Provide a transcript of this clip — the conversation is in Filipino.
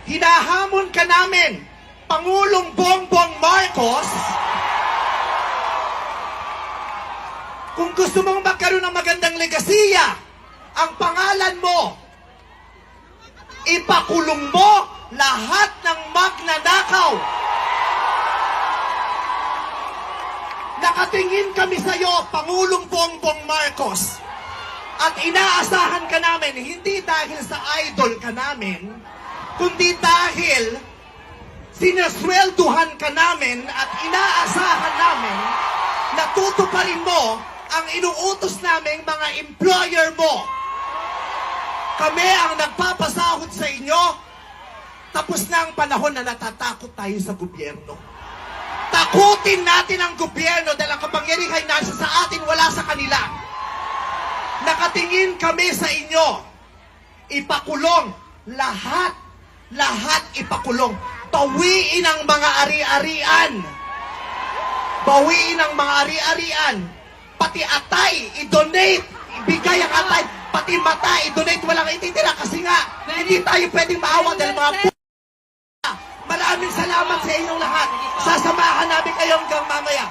hinahamon ka namin, Pangulong Bongbong Marcos, kung gusto mong magkaroon ng magandang legasiya, ang pangalan mo, ipakulong mo lahat ng magnanakaw. Nakatingin kami sa iyo, Pangulong Bongbong Marcos, at inaasahan ka namin, hindi dahil sa idol ka namin, kundi dahil sinaswelduhan ka namin at inaasahan namin na tutuparin mo ang inuutos naming mga employer mo. Kami ang nagpapasahod sa inyo. Tapos na ang panahon na natatakot tayo sa gobyerno. Takutin natin ang gobyerno dahil ang kapangyarihan nasa sa atin, wala sa kanila. Nakatingin kami sa inyo. Ipakulong lahat. Lahat ipakulong. Bawiin ang mga ari-arian. Bawiin ang mga ari-arian. Pati atay, i-donate. Ibigay ang atay. Pati mata, i-donate. Walang ititira kasi nga, hindi tayo pwedeng maawa dahil mga Maraming salamat sa inyong lahat. Sasamahan namin kayo hanggang mamaya.